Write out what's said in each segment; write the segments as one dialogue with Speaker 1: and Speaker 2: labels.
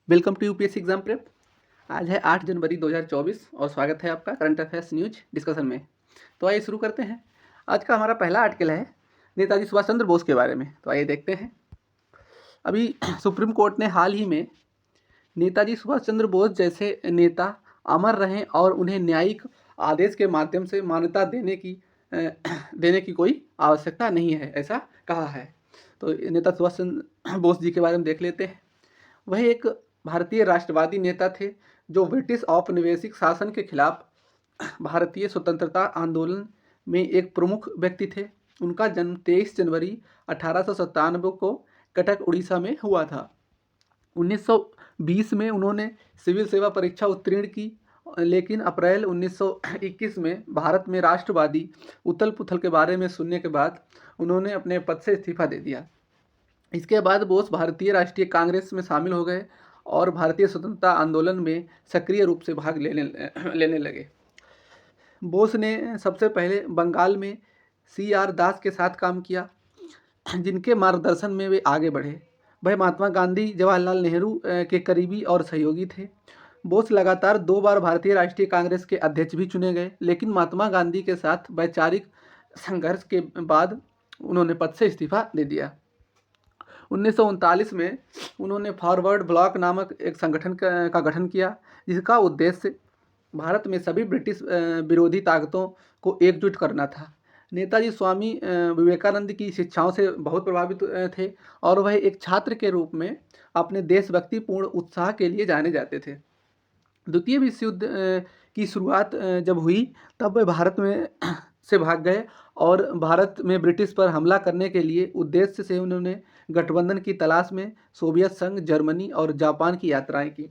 Speaker 1: Welcome to UPSC exam prep. आज है 8 जनवरी 2024 और स्वागत है आपका करंट अफेयर्स न्यूज डिस्कशन में। तो आइए शुरू करते हैं। आज का हमारा पहला आर्टिकल है नेताजी सुभाष चंद्र बोस के बारे में। तो आइए देखते हैं। अभी सुप्रीम कोर्ट ने हाल ही में नेताजी सुभाष चंद्र बोस जैसे नेता अमर रहें और उन्हें न्यायिक आदेश के माध्यम से मान्यता देने की कोई आवश्यकता नहीं है, ऐसा कहा है। तो नेता सुभाष चंद्र बोस जी के बारे में देख लेते हैं। वह एक भारतीय राष्ट्रवादी नेता थे जो ब्रिटिश औपनिवेशिक शासन के खिलाफ भारतीय स्वतंत्रता आंदोलन में एक प्रमुख व्यक्ति थे। उनका जन्म 23 जनवरी 1897 को कटक उड़ीसा में हुआ था। 1920 में उन्होंने सिविल सेवा परीक्षा उत्तीर्ण की, लेकिन अप्रैल 1921 में भारत में राष्ट्रवादी उथल पुथल के बारे में सुनने के बाद उन्होंने अपने पद से इस्तीफा दे दिया। इसके बाद बोस भारतीय राष्ट्रीय कांग्रेस में शामिल हो गए और भारतीय स्वतंत्रता आंदोलन में सक्रिय रूप से भाग लेने लगे। बोस ने सबसे पहले बंगाल में CR दास के साथ काम किया, जिनके मार्गदर्शन में वे आगे बढ़े। वह महात्मा गांधी, जवाहरलाल नेहरू के करीबी और सहयोगी थे। बोस लगातार 2 बार भारतीय राष्ट्रीय कांग्रेस के अध्यक्ष भी चुने गए, लेकिन महात्मा गांधी के साथ वैचारिक संघर्ष के बाद उन्होंने पद से इस्तीफा दे दिया। 1939 में उन्होंने फॉरवर्ड ब्लॉक नामक एक संगठन का गठन किया, जिसका उद्देश्य भारत में सभी ब्रिटिश विरोधी ताकतों को एकजुट करना था। नेताजी स्वामी विवेकानंद की शिक्षाओं से बहुत प्रभावित थे और वह एक छात्र के रूप में अपने देशभक्तिपूर्ण उत्साह के लिए जाने जाते थे। द्वितीय विश्व युद्ध की शुरुआत जब हुई तब वे भारत में से भाग गए और भारत में ब्रिटिश पर हमला करने के लिए उद्देश्य से उन्होंने गठबंधन की तलाश में सोवियत संघ, जर्मनी और जापान की यात्राएं की।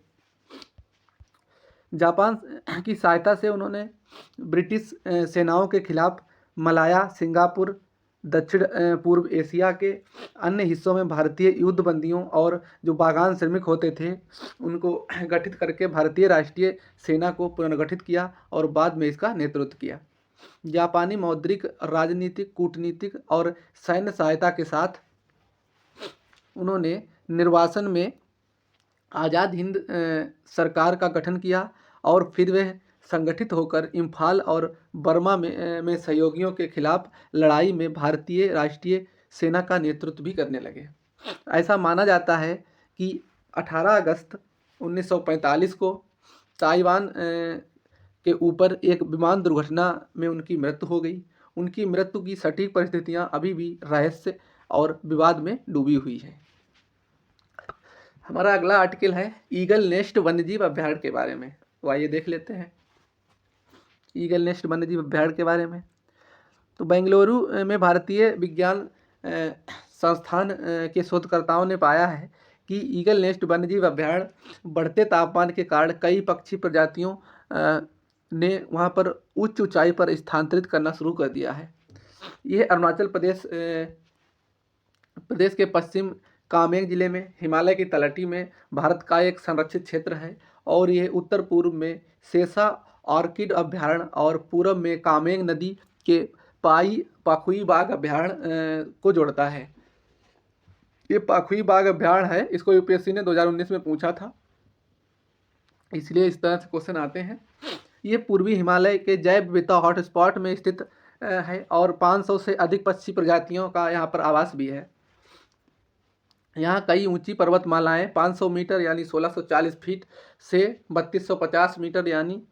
Speaker 1: जापान की सहायता से उन्होंने ब्रिटिश सेनाओं के खिलाफ मलाया, सिंगापुर, दक्षिण पूर्व एशिया के अन्य हिस्सों में भारतीय युद्धबंदियों और जो बागान श्रमिक होते थे उनको गठित करके भारतीय राष्ट्रीय सेना को पुनर्गठित किया और बाद में इसका नेतृत्व किया। जापानी मौद्रिक, राजनीतिक, कूटनीतिक और सैन्य सहायता के साथ उन्होंने निर्वासन में आज़ाद हिंद सरकार का गठन किया और फिर वह संगठित होकर इम्फाल और बर्मा में सहयोगियों के खिलाफ लड़ाई में भारतीय राष्ट्रीय सेना का नेतृत्व भी करने लगे। ऐसा माना जाता है कि 18 अगस्त 1945 को ताइवान के ऊपर एक विमान दुर्घटना में उनकी मृत्यु हो गई। उनकी मृत्यु की सटीक परिस्थितियां अभी भी रहस्य और विवाद में डूबी हुई है। हमारा अगला आर्टिकल है ईगल नेस्ट वन्यजीव अभ्यारण्य के बारे में। तो आइए देख लेते हैं ईगल नेस्ट वन्यजीव अभ्यारण्य के बारे में। तो बेंगलुरु में भारतीय विज्ञान संस्थान के शोधकर्ताओं ने पाया है कि ईगल नेस्ट वन्यजीव अभ्यारण्य बढ़ते तापमान के कारण कई पक्षी प्रजातियों ने वहाँ पर उच्च ऊंचाई पर स्थानांतरित करना शुरू कर दिया है। यह अरुणाचल प्रदेश के पश्चिम कामेंग जिले में हिमालय की तलहटी में भारत का एक संरक्षित क्षेत्र है और यह उत्तर पूर्व में सेसा ऑर्किड अभ्यारण्य और पूर्व में कामेंग नदी के पाखुई बाघ अभ्यारण्य को जोड़ता है। ये पाखुई बाघ अभ्यारण्य है, इसको यूपीएससी ने 2019 में पूछा था, इसलिए इस तरह से क्वेश्चन आते हैं। ये पूर्वी हिमालय के जैव विविधता हॉटस्पॉट में स्थित है और 500 से अधिक पक्षी प्रजातियों का यहाँ पर आवास भी है। यहाँ कई ऊंची पर्वतमालाएं 500 मीटर यानी 1640 फीट से 3250 मीटर यानी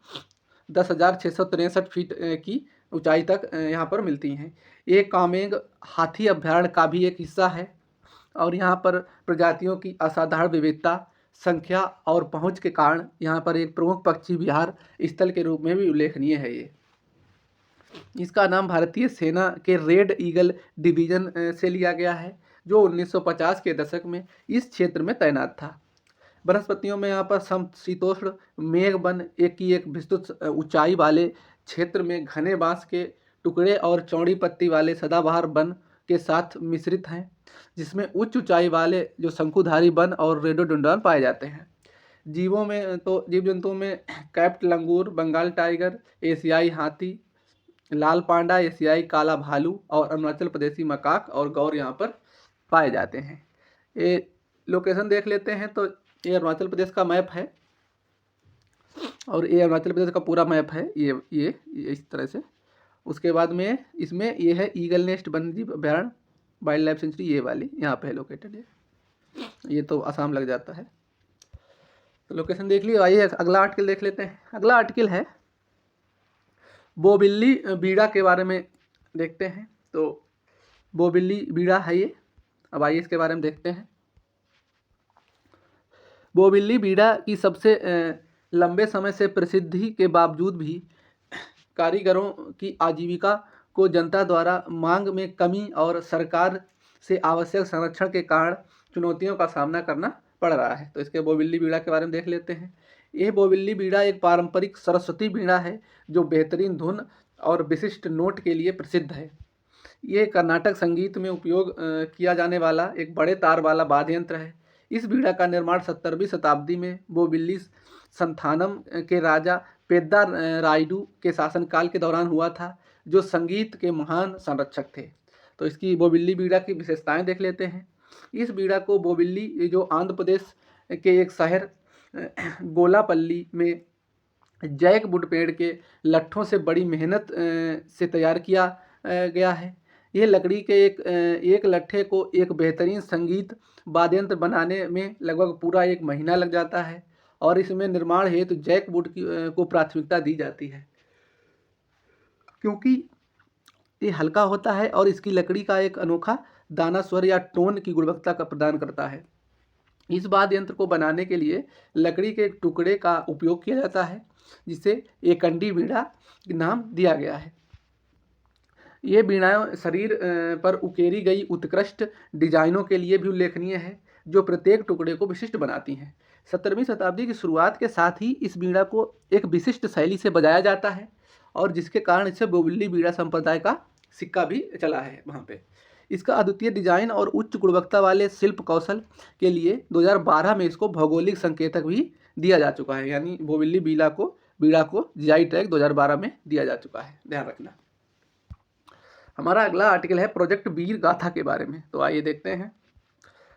Speaker 1: 10,663 फीट की ऊंचाई तक यहाँ पर मिलती हैं। ये कामेंग हाथी अभ्यारण्य का भी एक हिस्सा है और यहाँ पर प्रजातियों की असाधारण विविधता, संख्या और पहुँच के कारण यहाँ पर एक प्रमुख पक्षी विहार स्थल के रूप में भी उल्लेखनीय है। ये इसका नाम भारतीय सेना के रेड ईगल डिवीजन से लिया गया है, जो 1950 के दशक में इस क्षेत्र में तैनात था। वनस्पतियों में यहाँ पर समशीतोष्ण मेघवन एक विस्तृत ऊंचाई वाले क्षेत्र में घने बांस के टुकड़े और चौड़ी पत्ती वाले सदाबहार वन के साथ मिश्रित हैं, जिसमें उच्च ऊंचाई वाले जो शंकुधारी वन और रेडोडेंड्रॉन पाए जाते हैं। जीव जंतुओं में कैप्ट लंगूर, बंगाल टाइगर, एशियाई हाथी, लाल पांडा, एशियाई काला भालू और अरुणाचल प्रदेशी मकाक और गौर यहाँ पर पाए जाते हैं। ये लोकेशन देख लेते हैं तो ये अरुणाचल प्रदेश का मैप है और ये अरुणाचल प्रदेश का पूरा मैप है, ये इस तरह से। उसके बाद में इसमें ये है ईगल नेस्ट वन्यजीव अभ्यारण्य वाइल्ड लाइफ सेंचुरी, ये वाली यहाँ पे है लोकेटेड है। ये तो आसाम लग जाता है। तो लोकेशन देख लियो। आइए अगला आर्टिकल देख लेते हैं। अगला आर्टिकल है बोबिल्ली बीड़ा के बारे में देखते हैं। तो बोबिल्ली बीड़ा है ये। अब आइए इसके बारे में देखते हैं। बोबिल्ली बीड़ा की सबसे लंबे समय से प्रसिद्धि के बावजूद भी कारीगरों की आजीविका को जनता द्वारा मांग में कमी और सरकार से आवश्यक संरक्षण के कारण चुनौतियों का सामना करना पड़ रहा है। तो इसके बोबिल्ली बीड़ा के बारे में देख लेते हैं। यह बोबिल्ली बीड़ा एक पारंपरिक सरस्वती बीड़ा है जो बेहतरीन धुन और विशिष्ट नोट के लिए प्रसिद्ध है। ये कर्नाटक संगीत में उपयोग किया जाने वाला एक बड़े तार वाला वाद्य यंत्र है। इस बीड़ा का निर्माण 17वीं शताब्दी में बोबिल्ली संथानम के राजा पेद्दा रायडू के शासनकाल के दौरान हुआ था, जो संगीत के महान संरक्षक थे। तो इसकी बोबिल्ली बीड़ा की विशेषताएं देख लेते हैं। इस बीड़ा को बोबिल्ली जो आंध्र प्रदेश के एक शहर गोलापल्ली में जैकवुड पेड़ के लट्ठों से बड़ी मेहनत से तैयार किया गया है। यह लकड़ी के एक लट्ठे को एक बेहतरीन संगीत वाद्ययंत्र बनाने में लगभग पूरा 1 महीना लग जाता है और इसमें निर्माण हेतु जैकवुड को प्राथमिकता दी जाती है, क्योंकि ये हल्का होता है और इसकी लकड़ी का एक अनोखा दाना स्वर या टोन की गुणवत्ता का प्रदान करता है। इस वाद्य यंत्र को बनाने के लिए लकड़ी के एक टुकड़े का उपयोग किया जाता है जिसे एकंडी बीड़ा नाम दिया गया है। ये बीड़ाएं शरीर पर उकेरी गई उत्कृष्ट डिजाइनों के लिए भी उल्लेखनीय है, जो प्रत्येक टुकड़े को विशिष्ट बनाती हैं। 17वीं शताब्दी की शुरुआत के साथ ही इस बीड़ा को एक विशिष्ट शैली से बजाया जाता है और जिसके कारण इसे बोबिल्ली बीड़ा संप्रदाय का सिक्का भी चला है वहाँ पे। इसका अद्वितीय डिजाइन और उच्च गुणवत्ता वाले शिल्प कौशल के लिए 2012 में इसको भौगोलिक संकेतक भी दिया जा चुका है, यानी बोबिल्ली बीड़ा को जीआई टैग 2012 में दिया जा चुका है, ध्यान रखना। हमारा अगला आर्टिकल है प्रोजेक्ट वीर गाथा के बारे में। तो आइए देखते हैं।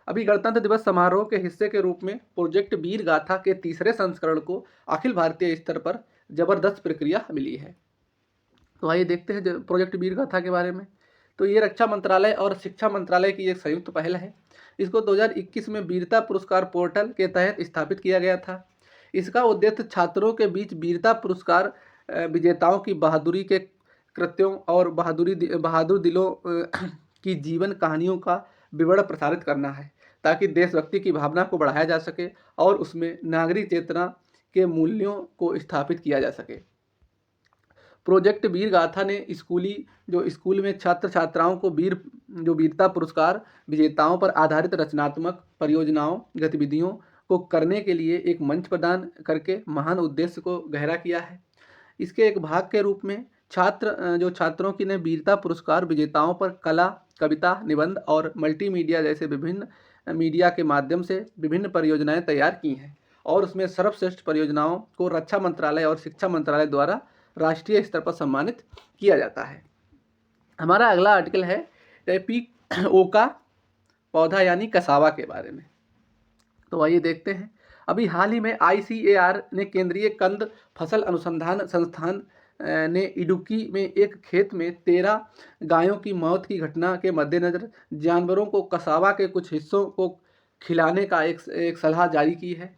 Speaker 1: अभी गणतंत्र दिवस समारोह के हिस्से के रूप में प्रोजेक्ट वीर गाथा के तीसरे संस्करण को अखिल भारतीय स्तर पर जबरदस्त प्रक्रिया मिली है। तो आइए देखते हैं प्रोजेक्ट वीर गाथा के बारे में। तो ये रक्षा मंत्रालय और शिक्षा मंत्रालय की एक संयुक्त पहल है। इसको 2021 में वीरता पुरस्कार पोर्टल के तहत स्थापित किया गया था। इसका उद्देश्य छात्रों के बीच वीरता पुरस्कार विजेताओं की बहादुरी के कृत्यों और बहादुर दिलों की जीवन कहानियों का विवरण प्रसारित करना है, ताकि देशभक्ति की भावना को बढ़ाया जा सके और उसमें नागरिक चेतना के मूल्यों को स्थापित किया जा सके। प्रोजेक्ट वीर गाथा ने स्कूल में छात्र छात्राओं को वीरता पुरस्कार विजेताओं पर आधारित रचनात्मक परियोजनाओं गतिविधियों को करने के लिए एक मंच प्रदान करके महान उद्देश्य को गहरा किया है। इसके एक भाग के रूप में छात्रों की ने वीरता पुरस्कार विजेताओं पर कला, कविता, निबंध और मल्टीमीडिया जैसे विभिन्न मीडिया के माध्यम से विभिन्न परियोजनाएं तैयार की हैं और उसमें सर्वश्रेष्ठ परियोजनाओं को रक्षा मंत्रालय और शिक्षा मंत्रालय द्वारा राष्ट्रीय स्तर पर सम्मानित किया जाता है। हमारा अगला आर्टिकल है टेपिओका पौधा यानी कसावा के बारे में। तो आइए देखते हैं। अभी हाल ही में ICAR ने केंद्रीय कंद फसल अनुसंधान संस्थान ने इडुक्की में एक खेत में 13 गायों की मौत की घटना के मद्देनज़र जानवरों को कसावा के कुछ हिस्सों को खिलाने का एक सलाह जारी की है।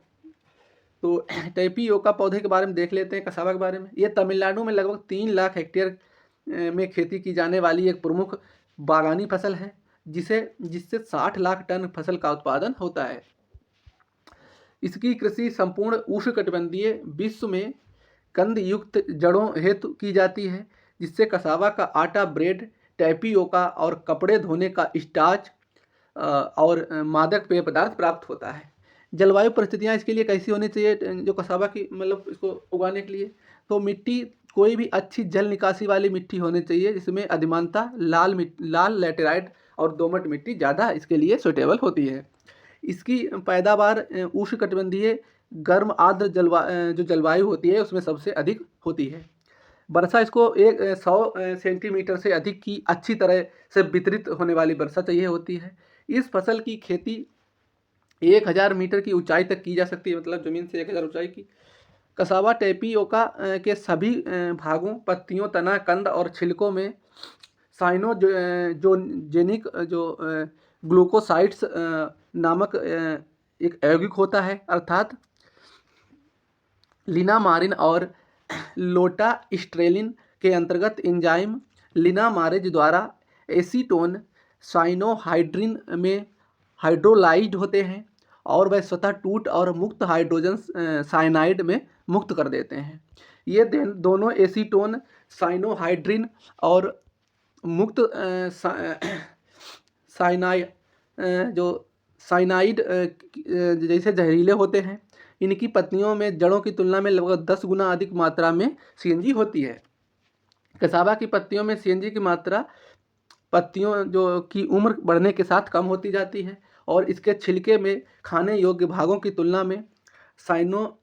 Speaker 1: तो टेपिओका पौधे के बारे में देख लेते हैं, कसावा के बारे में। ये तमिलनाडु में लगभग 3 लाख हेक्टेयर में खेती की जाने वाली एक प्रमुख बागानी फसल है, जिससे 60 लाख टन फसल का उत्पादन होता है। इसकी कृषि संपूर्ण उष्णकटिबंधीय विश्व में कंद युक्त जड़ों हेतु की जाती है, जिससे कसावा का आटा, ब्रेड, टैपिओका और कपड़े धोने का स्टार्च और मादक पेय पदार्थ प्राप्त होता है। जलवायु परिस्थितियाँ इसके लिए कैसी होनी चाहिए, जो कसावा की मतलब इसको उगाने के लिए? तो मिट्टी कोई भी अच्छी जल निकासी वाली मिट्टी होनी चाहिए, जिसमें अधिमानतः लाल लैटेराइट और दोमट मिट्टी ज़्यादा इसके लिए सुटेबल होती है। इसकी पैदावार उष्णकटिबंधीय गर्म आर्द्र जो जलवायु होती है उसमें सबसे अधिक होती है। वर्षा इसको 100 सेंटीमीटर से अधिक की अच्छी तरह से वितरित होने वाली वर्षा चाहिए होती है। इस फसल की खेती 1000 मीटर की ऊंचाई तक की जा सकती है, मतलब ज़मीन से 1000 ऊंचाई की। कसावा टेपियोका के सभी भागों, पत्तियों, तना, कंद और छिलकों में साइनो जो जेनिक ग्लूकोसाइड्स नामक एक यौगिक होता है, अर्थात लिनामारिन और लोटास्ट्रेलिन के अंतर्गत एंजाइम लिनामारेज द्वारा एसीटोन साइनोहाइड्रिन में हाइड्रोलाइज्ड होते हैं और वह स्वतः टूट और मुक्त हाइड्रोजन साइनाइड में मुक्त कर देते हैं। ये दोनों एसीटोन साइनोहाइड्रिन और मुक्त साइनाइड जो साइनाइड जैसे जहरीले होते हैं। इनकी पत्तियों में जड़ों की तुलना में लगभग 10 गुना अधिक मात्रा में सीएनजी होती है। कसावा की पत्तियों में सीएनजी की मात्रा पत्तियों जो की उम्र बढ़ने के साथ कम होती जाती है और इसके छिलके में खाने योग्य भागों की तुलना में साइनो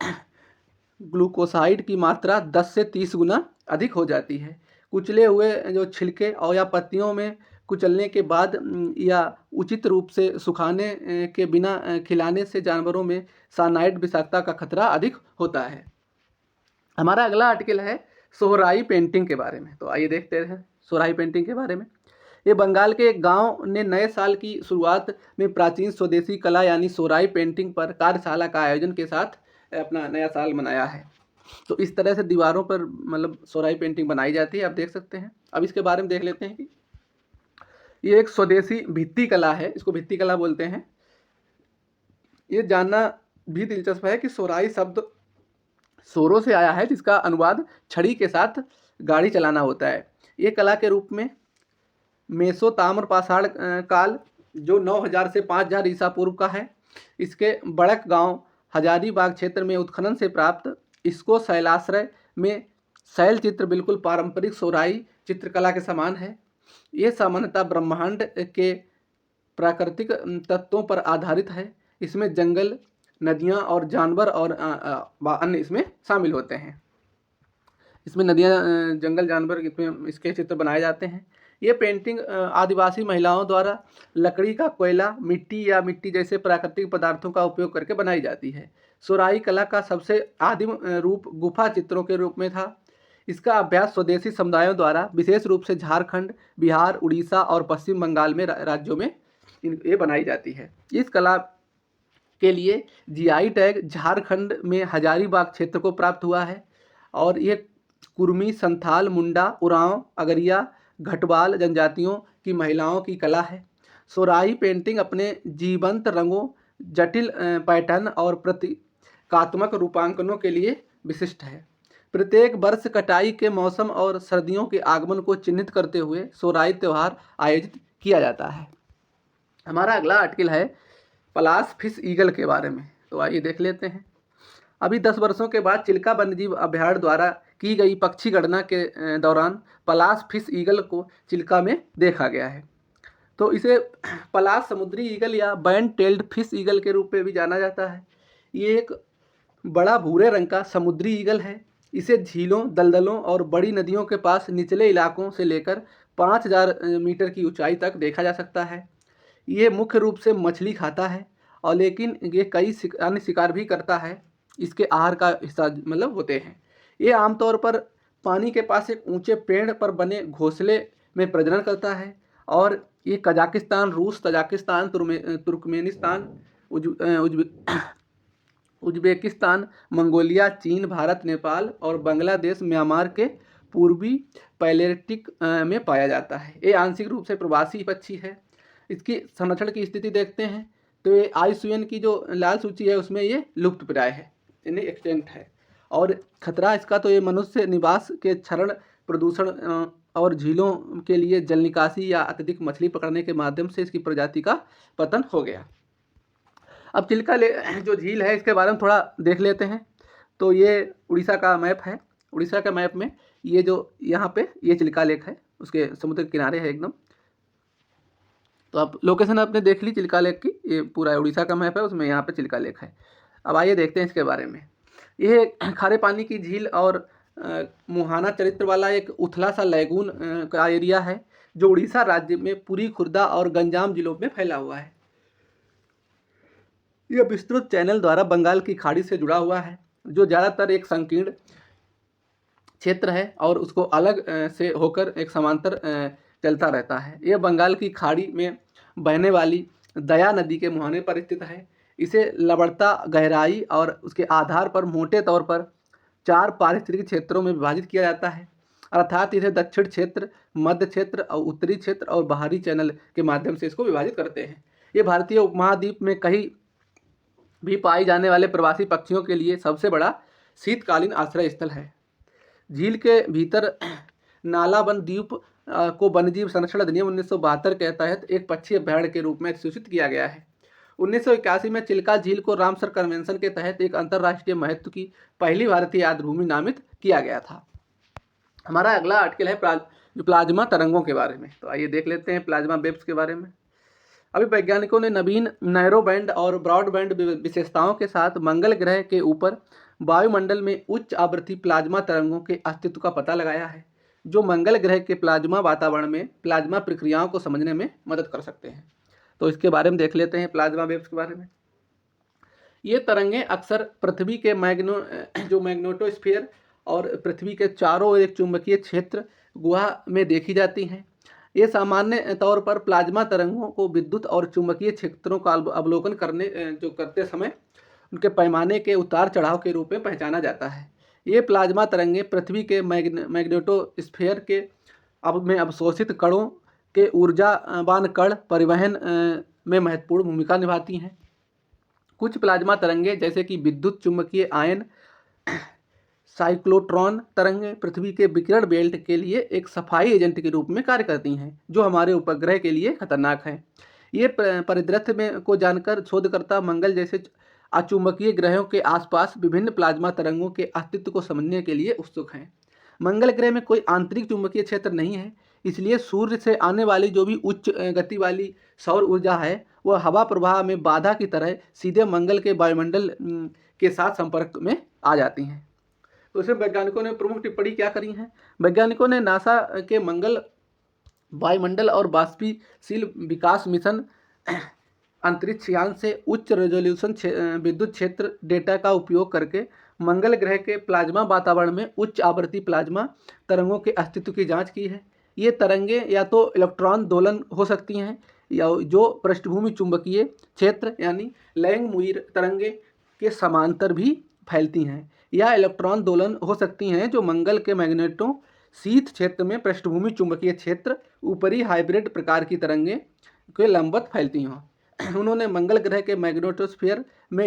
Speaker 1: ग्लूकोसाइड की मात्रा 10 से 30 गुना अधिक हो जाती है। कुचले हुए जो छिलके और या पत्तियों में कुचलने के बाद या उचित रूप से सुखाने के बिना खिलाने से जानवरों में साइनाइड विषाक्तता का खतरा अधिक होता है। हमारा अगला आर्टिकल है सोहराई पेंटिंग के बारे में। तो आइए देखते हैं सोहराई पेंटिंग के बारे में। ये बंगाल के एक गांव ने नए साल की शुरुआत में प्राचीन स्वदेशी कला यानी सोहराई पेंटिंग पर कार्यशाला का आयोजन के साथ अपना नया साल मनाया है। तो इस तरह से दीवारों पर मतलब सोहराई पेंटिंग बनाई जाती है, आप देख सकते हैं। अब इसके बारे में देख लेते हैं कि ये एक स्वदेशी भित्ति कला है, इसको भित्ति कला बोलते हैं। ये जानना भी दिलचस्प है कि सोहराई शब्द सोरो से आया है, जिसका अनुवाद छड़ी के साथ गाड़ी चलाना होता है। ये कला के रूप में मेसो ताम्र पाषाण काल जो 9000 से 5000 ईसा पूर्व का है। इसके बड़क गांव हजारीबाग क्षेत्र में उत्खनन से प्राप्त इसको शैलाश्रय में शैल चित्र बिल्कुल पारंपरिक सोहराई चित्रकला के समान है। ये सामान्यतः ब्रह्मांड के प्राकृतिक तत्वों पर आधारित है। इसमें जंगल, नदियाँ और जानवर और अन्य इसमें शामिल होते हैं। इसमें नदियाँ, जंगल, जानवर इसमें इसके चित्र बनाए जाते हैं। ये पेंटिंग आदिवासी महिलाओं द्वारा लकड़ी का कोयला, मिट्टी या मिट्टी जैसे प्राकृतिक पदार्थों का उपयोग करके बनाई जाती है। सोहराई कला का सबसे आदिम रूप गुफा चित्रों के रूप में था। इसका अभ्यास स्वदेशी समुदायों द्वारा विशेष रूप से झारखंड, बिहार, उड़ीसा और पश्चिम बंगाल में राज्यों में ये बनाई जाती है। इस कला के लिए जीआई टैग झारखंड में हजारीबाग क्षेत्र को प्राप्त हुआ है और ये कुर्मी, संथाल, मुंडा, उरांव, अगरिया, घटवाल जनजातियों की महिलाओं की कला है। सोहराई पेंटिंग अपने जीवंत रंगों, जटिल पैटर्न और प्रतीकात्मक रूपांकनों के लिए विशिष्ट है। प्रत्येक वर्ष कटाई के मौसम और सर्दियों के आगमन को चिन्हित करते हुए सोहराई त्यौहार आयोजित किया जाता है। हमारा अगला आर्टिकल है पलाश फिश ईगल के बारे में। तो आइए देख लेते हैं। अभी 10 वर्षों के बाद चिल्का वन्यजीव अभयारण्य द्वारा की गई पक्षी गणना के दौरान पलाश फिश ईगल को चिल्का में देखा गया है। तो इसे पलाश समुद्री ईगल या बैंड टेल्ड फिश ईगल के रूप में भी जाना जाता है। ये एक बड़ा भूरे रंग का समुद्री ईगल है। इसे झीलों, दलदलों और बड़ी नदियों के पास निचले इलाकों से लेकर 5000 मीटर की ऊंचाई तक देखा जा सकता है। ये मुख्य रूप से मछली खाता है और लेकिन ये कई अन्य शिकार भी करता है, इसके आहार का हिस्सा मतलब होते हैं। ये आमतौर पर पानी के पास एक ऊंचे पेड़ पर बने घोंसले में प्रजनन करता है और ये कजाकिस्तान, रूस, तजाकिस्तान, तुर्कमेनिस्तान, उज्बेकिस्तान, मंगोलिया, चीन, भारत, नेपाल और बांग्लादेश, म्यांमार के पूर्वी पैलेर्टिक में पाया जाता है। ये आंशिक रूप से प्रवासी पक्षी है। इसकी संरक्षण की स्थिति देखते हैं तो ये IUCN की जो लाल सूची है उसमें ये लुप्त प्राय है, यानी एक्सटेंट है। और खतरा इसका तो ये मनुष्य निवास के क्षरण, प्रदूषण और झीलों के लिए जल निकासी या अत्यधिक मछली पकड़ने के माध्यम से इसकी प्रजाति का पतन हो गया। अब चिल्का जो झील है इसके बारे में थोड़ा देख लेते हैं। तो ये उड़ीसा का मैप है। उड़ीसा के मैप में ये जो यहाँ पे ये चिल्का लेक है, उसके समुद्र के किनारे है एकदम। तो आप लोकेशन आपने देख ली चिल्का लेक की, ये पूरा उड़ीसा का मैप है, उसमें यहाँ पे चिल्का लेक है। अब आइए देखते हैं इसके बारे में। ये खारे पानी की झील और मुहाना चरित्र वाला एक उथला सा लैगून का एरिया है जो उड़ीसा राज्य में पुरी, खुर्दा और गंजाम जिलों में फैला हुआ है। यह विस्तृत चैनल द्वारा बंगाल की खाड़ी से जुड़ा हुआ है, जो ज़्यादातर एक संकीर्ण क्षेत्र है और उसको अलग से होकर एक समांतर चलता रहता है। यह बंगाल की खाड़ी में बहने वाली दया नदी के मुहाने पर स्थित है। इसे लवणता, गहराई और उसके आधार पर मोटे तौर पर 4 पारिस्थितिक क्षेत्रों में विभाजित किया जाता है, अर्थात इसे दक्षिण क्षेत्र, मध्य क्षेत्र और उत्तरी क्षेत्र और बाहरी चैनल के माध्यम से इसको विभाजित करते हैं। ये भारतीय उपमहाद्वीप में कहीं भी पाए जाने वाले प्रवासी पक्षियों के लिए सबसे बड़ा शीतकालीन आश्रय स्थल है। झील के भीतर नालाबंद द्वीप को वन्यजीव संरक्षण अधिनियम 1972 के तहत एक पक्षी अभयारण्य के रूप में सूचित किया गया है। 1981 में चिल्का झील को रामसर कन्वेंशन के तहत एक अंतर्राष्ट्रीय महत्व की पहली भारतीय आर्द्रभूमि नामित किया गया था। हमारा अगला आर्टिकल है प्लाज्मा तरंगों के बारे में। तो आइए देख लेते हैं प्लाज्मा वेव्स के बारे में। अभी वैज्ञानिकों ने नवीन नैरो बैंड और ब्रॉड बैंड विशेषताओं के साथ मंगल ग्रह के ऊपर वायुमंडल में उच्च आवृत्ति प्लाज्मा तरंगों के अस्तित्व का पता लगाया है, जो मंगल ग्रह के प्लाज्मा वातावरण में प्लाज्मा प्रक्रियाओं को समझने में मदद कर सकते हैं। तो इसके बारे में देख लेते हैं प्लाज्मा वेव्स के बारे में। ये तरंगें अक्सर पृथ्वी के मैग्नेटोस्फीयर और पृथ्वी के चारों ओर एक चुंबकीय क्षेत्र गुहा में देखी जाती हैं। ये सामान्य तौर पर प्लाज्मा तरंगों को विद्युत और चुंबकीय क्षेत्रों का अवलोकन करते समय उनके पैमाने के उतार चढ़ाव के रूप में पहचाना जाता है। ये प्लाज्मा तरंगें पृथ्वी के मैग्नेटोस्फीयर के में अवशोषित कणों के ऊर्जावान कण परिवहन में महत्वपूर्ण भूमिका निभाती हैं। कुछ प्लाज्मा तरंगें जैसे कि विद्युत चुंबकीय आयन साइक्लोट्रॉन तरंगें पृथ्वी के विकिरण बेल्ट के लिए एक सफाई एजेंट के रूप में कार्य करती हैं, जो हमारे उपग्रह के लिए खतरनाक हैं। ये परिदृश्य में को जानकर शोधकर्ता मंगल जैसे अचुंबकीय ग्रहों के आसपास विभिन्न प्लाज्मा तरंगों के अस्तित्व को समझने के लिए उत्सुक हैं। मंगल ग्रह में कोई आंतरिक चुंबकीय क्षेत्र नहीं है, इसलिए सूर्य से आने वाली जो भी उच्च गति वाली सौर ऊर्जा है वह हवा प्रवाह में बाधा की तरह सीधे मंगल के वायुमंडल के साथ संपर्क में आ जाती हैं। तो इसमें वैज्ञानिकों ने प्रमुख टिप्पणी क्या करी है? वैज्ञानिकों ने नासा के मंगल वायुमंडल और बाष्पीशील विकास मिशन अंतरिक्ष यान से उच्च रेजोल्यूशन विद्युत क्षेत्र डेटा का उपयोग करके मंगल ग्रह के प्लाज्मा वातावरण में उच्च आवृत्ति प्लाज्मा तरंगों के अस्तित्व की जांच की है। ये तरंगें या तो इलेक्ट्रॉन दोलन हो सकती हैं या जो पृष्ठभूमि चुंबकीय क्षेत्र यानी लैंगमुइर तरंगे के समांतर भी फैलती हैं, या इलेक्ट्रॉन दोलन हो सकती हैं जो मंगल के मैग्नेटो शीत क्षेत्र में पृष्ठभूमि चुंबकीय क्षेत्र ऊपरी हाइब्रिड प्रकार की तरंगें के लंबवत फैलती हों। उन्होंने मंगल ग्रह के मैग्नेटोस्फीयर में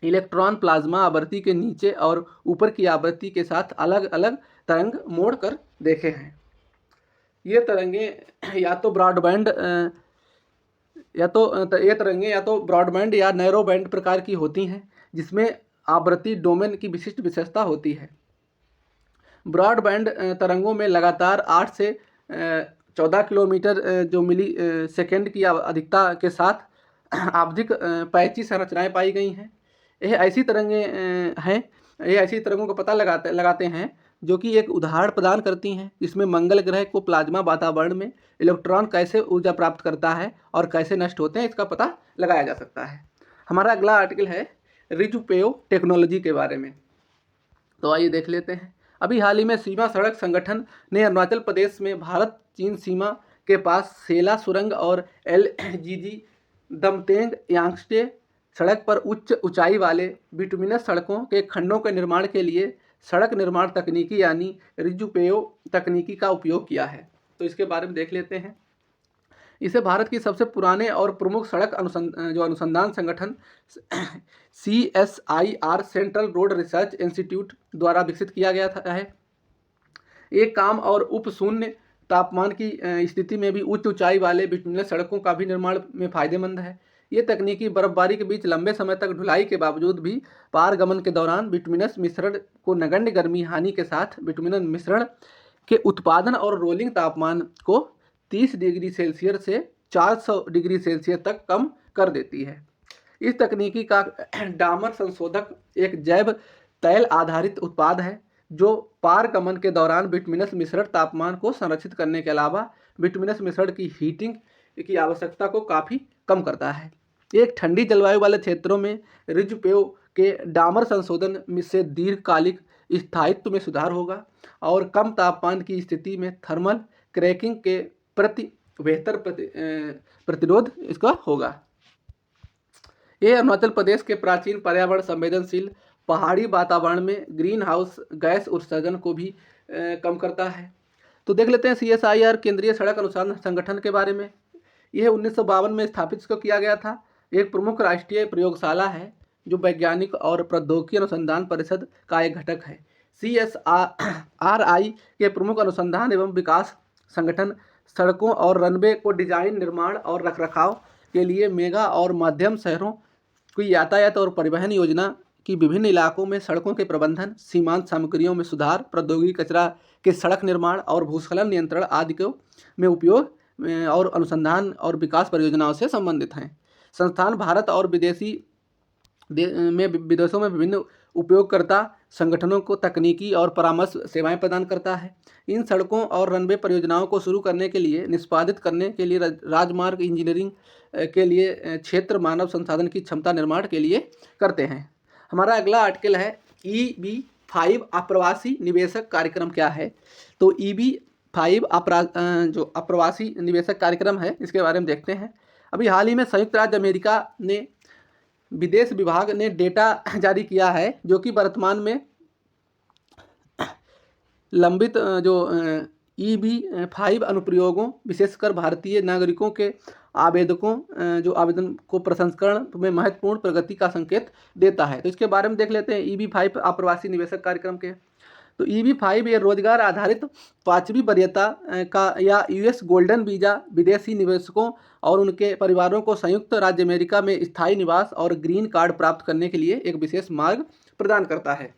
Speaker 1: इलेक्ट्रॉन प्लाज्मा आवृत्ति के नीचे और ऊपर की आवृत्ति के साथ अलग अलग तरंग मोड़ कर देखे हैं। ये तरंगें या तो ब्रॉडबैंड या नैरो बैंड प्रकार की होती हैं, जिसमें आवृत्ति डोमेन की विशिष्ट विशेषता होती है। ब्रॉडबैंड तरंगों में लगातार 8 से 14 किलोमीटर जो मिली सेकेंड की अधिकता के साथ आवधिक पैची संरचनाएं पाई गई हैं। यह ऐसी तरंगों का पता लगाते हैं जो कि एक उदाहरण प्रदान करती हैं जिसमें मंगल ग्रह को प्लाज्मा वातावरण में इलेक्ट्रॉन कैसे ऊर्जा प्राप्त करता है और कैसे नष्ट होते हैं, इसका पता लगाया जा सकता है। हमारा अगला आर्टिकल है रिजुपेयो टेक्नोलॉजी के बारे में। तो आइए देख लेते हैं। अभी हाल ही में सीमा सड़क संगठन ने अरुणाचल प्रदेश में भारत चीन सीमा के पास सेला सुरंग और LGG दमतेंग यांगस्टे सड़क पर उच्च ऊंचाई वाले बिटुमिनस सड़कों के खंडों के निर्माण के लिए सड़क निर्माण तकनीकी यानी रिजुपेयो तकनीकी का उपयोग किया है। तो इसके बारे में देख लेते हैं। इसे भारत की सबसे पुराने और प्रमुख सड़क अनुसंधान संगठन CSIR central road research institute द्वारा विकसित किया गया है। एक काम और उप शून्य तापमान की स्थिति में भी उच्च ऊंचाई वाले बिटुमिनस सड़कों का भी निर्माण में फायदेमंद है। ये तकनीकी बर्फबारी के बीच लंबे समय तक ढुलाई के बावजूद भी पारगमन के दौरान बिटुमिनस मिश्रण को नगण्य गर्मी हानि के साथ बिटुमिनस मिश्रण के उत्पादन और रोलिंग तापमान को 30 डिग्री सेल्सियस से 400 डिग्री सेल्सियस तक कम कर देती है। इस तकनीकी का डामर संशोधक एक जैव तैल आधारित उत्पाद है जो पारगमन के दौरान बिटुमिनस मिश्रण तापमान को संरक्षित करने के अलावा बिटुमिनस मिश्रण की हीटिंग की आवश्यकता को काफ़ी कम करता है। एक ठंडी जलवायु वाले क्षेत्रों में रिजपेव के डामर संशोधन से दीर्घकालिक स्थायित्व में सुधार होगा और कम तापमान की स्थिति में थर्मल क्रैकिंग के प्रति बेहतर प्रतिरोध इसका होगा। यह अरुणाचल प्रदेश के प्राचीन पर्यावरण संवेदनशील पहाड़ी वातावरण में ग्रीन हाउस गैस उत्सर्जन को भी कम करता है। तो देख लेते हैं CSIR केंद्रीय सड़क अनुसंधान संगठन के बारे में। यह 1952 में स्थापित इसको किया गया था। एक प्रमुख राष्ट्रीय प्रयोगशाला है जो वैज्ञानिक और प्रौद्योगिकी अनुसंधान परिषद का एक घटक है। CSRI के प्रमुख अनुसंधान एवं विकास संगठन सड़कों और रनवे को डिजाइन, निर्माण और रखरखाव के लिए मेगा और मध्यम शहरों की यातायात और परिवहन योजना की विभिन्न इलाकों में सड़कों के प्रबंधन, सीमांत सामग्रियों में सुधार, प्रौद्योगिकी, कचरा के सड़क निर्माण और भूस्खलन नियंत्रण आदि को में उपयोग और अनुसंधान और विकास परियोजनाओं से संबंधित हैं। संस्थान भारत और विदेशों में विभिन्न उपयोगकर्ता संगठनों को तकनीकी और परामर्श सेवाएं प्रदान करता है। इन सड़कों और रनवे परियोजनाओं को शुरू करने के लिए, निष्पादित करने के लिए, राजमार्ग इंजीनियरिंग के लिए क्षेत्र मानव संसाधन की क्षमता निर्माण के लिए करते हैं। हमारा अगला आर्टिकल है EB5 अप्रवासी निवेशक कार्यक्रम क्या है। तो EB5 जो अप्रवासी निवेशक कार्यक्रम है इसके बारे में देखते हैं। अभी हाल ही में संयुक्त राज्य अमेरिका ने विदेश विभाग ने डेटा जारी किया है जो कि वर्तमान में लंबित जो EB5 अनुप्रयोगों, विशेषकर भारतीय नागरिकों के आवेदकों जो आवेदन को प्रसंस्करण में महत्वपूर्ण प्रगति का संकेत देता है। तो इसके बारे में देख लेते हैं EB5 अप्रवासी निवेशक कार्यक्रम के। तो EB5 ये रोजगार आधारित पांचवी वरीयता का या US गोल्डन वीज़ा विदेशी निवेशकों और उनके परिवारों को संयुक्त राज्य अमेरिका में स्थायी निवास और ग्रीन कार्ड प्राप्त करने के लिए एक विशेष मार्ग प्रदान करता है।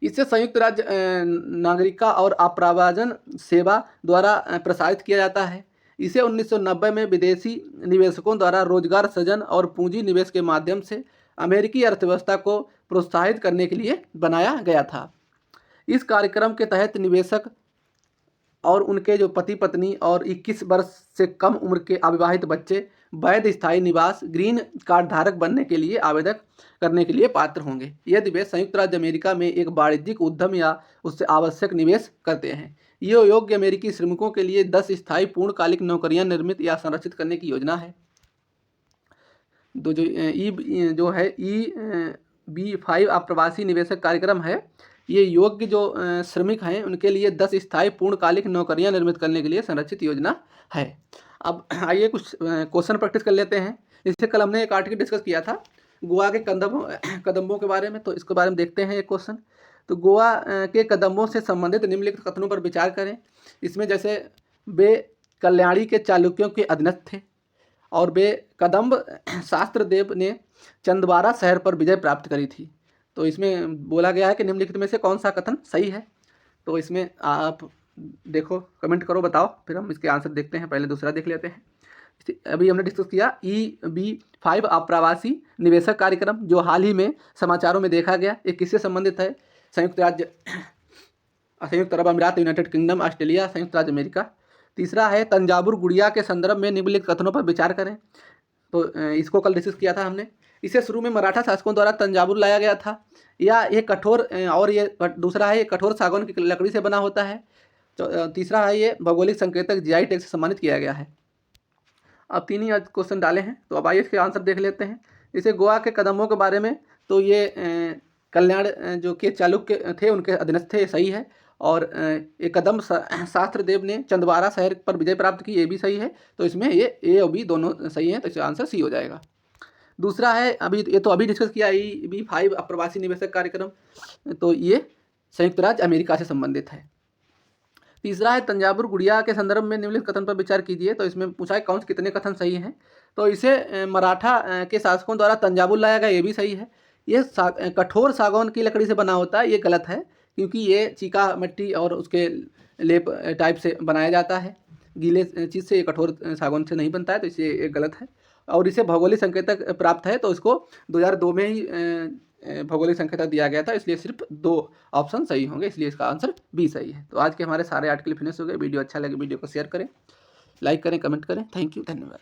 Speaker 1: इसे संयुक्त राज्य नागरिकता और आप्रवासन सेवा द्वारा प्रसारित किया जाता है। इसे 1990 में विदेशी निवेशकों द्वारा रोजगार सृजन और पूंजी निवेश के माध्यम से अमेरिकी अर्थव्यवस्था को प्रोत्साहित करने के लिए बनाया गया था। इस कार्यक्रम के तहत निवेशक और उनके जो पति पत्नी और 21 वर्ष से कम उम्र के अविवाहित बच्चे वैध स्थायी निवास ग्रीन कार्ड धारक बनने के लिए आवेदन करने के लिए पात्र होंगे यदि वे संयुक्त राज्य अमेरिका में एक वाणिज्यिक उद्यम या उससे आवश्यक निवेश करते हैं। ये योग्य अमेरिकी श्रमिकों के लिए 10 स्थायी पूर्णकालिक नौकरियां निर्मित या संरक्षित करने की योजना है। जो है EB5 अप्रवासी निवेशक कार्यक्रम है, ये योग्य जो श्रमिक हैं उनके लिए 10 स्थायी पूर्णकालिक नौकरियां निर्मित करने के लिए संरक्षित योजना है। अब आइए कुछ क्वेश्चन प्रैक्टिस कर लेते हैं। इससे कल हमने एक आर्टिकल डिस्कस किया था गोवा के कदम्बों के बारे में, तो इसके बारे में देखते हैं एक क्वेश्चन। तो गोवा के कदम्बों से संबंधित निम्नलिखित कथनों पर विचार करें। इसमें जैसे वे कल्याणी के चालुक्यों के अधीनस्थ थे और वे कदम्ब शास्त्रदेव ने चंदवारा शहर पर विजय प्राप्त करी थी। तो इसमें बोला गया है कि निम्नलिखित में से कौन सा कथन सही है। तो इसमें आप देखो, कमेंट करो, बताओ, फिर हम इसके आंसर देखते हैं। पहले दूसरा देख लेते हैं। अभी हमने डिस्कस किया EB5 अप्रवासी निवेशक कार्यक्रम जो हाल ही में समाचारों में देखा गया। ये किससे संबंधित है? संयुक्त अरब अमीरात, यूनाइटेड किंगडम, ऑस्ट्रेलिया, संयुक्त राज्य अमेरिका। तीसरा है तंजावुर गुड़िया के संदर्भ में निम्नलिखित कथनों पर विचार करें। तो इसको कल डिस्कस किया था हमने। इसे शुरू में मराठा शासकों द्वारा तंजावुर लाया गया था या ये कठोर, और ये दूसरा है ये कठोर सागौन की लकड़ी से बना होता है। तो तीसरा है ये भौगोलिक संकेतक GI टैग से सम्मानित किया गया है। अब 3 ही क्वेश्चन डाले हैं, तो अब आइए इसके आंसर देख लेते हैं। इसे गोवा के कदम्बों के बारे में, तो ये कल्याण जो के चालुक्य थे उनके अधीनस्थ थे, सही है। और एक कदम्ब शास्त्रदेव ने चंदवारा शहर पर विजय प्राप्त की, ये भी सही है। तो इसमें ये A और B दोनों सही हैं, तो इसका आंसर C हो जाएगा। दूसरा है अभी डिस्कस किया EB5 अप्रवासी निवेशक कार्यक्रम, तो ये संयुक्त राज्य अमेरिका से संबंधित है। तीसरा है तंजावुर गुड़िया के संदर्भ में निम्नलिखित कथन पर विचार कीजिए। तो इसमें पूछा है कौन से कितने कथन सही हैं। तो इसे मराठा के शासकों द्वारा तंजावुर लाया गया, ये भी सही है। ये कठोर सागौन की लकड़ी से बना होता है, ये गलत है क्योंकि ये चीका मिट्टी और उसके लेप टाइप से बनाया जाता है। गीले चीज़ से, ये कठोर सागौन से नहीं बनता है, तो इसलिए ये गलत है। और इसे भौगोलिक संकेतक प्राप्त है, तो इसको 2002 में ही भौगोलिक संकेतक दिया गया था, इसलिए सिर्फ 2 ऑप्शन सही होंगे, इसलिए इसका आंसर B सही है। तो आज के हमारे सारे आर्टिकल फिनिश हो गए। वीडियो अच्छा लगे वीडियो को शेयर करें, लाइक करें, कमेंट करें। थैंक यू, धन्यवाद।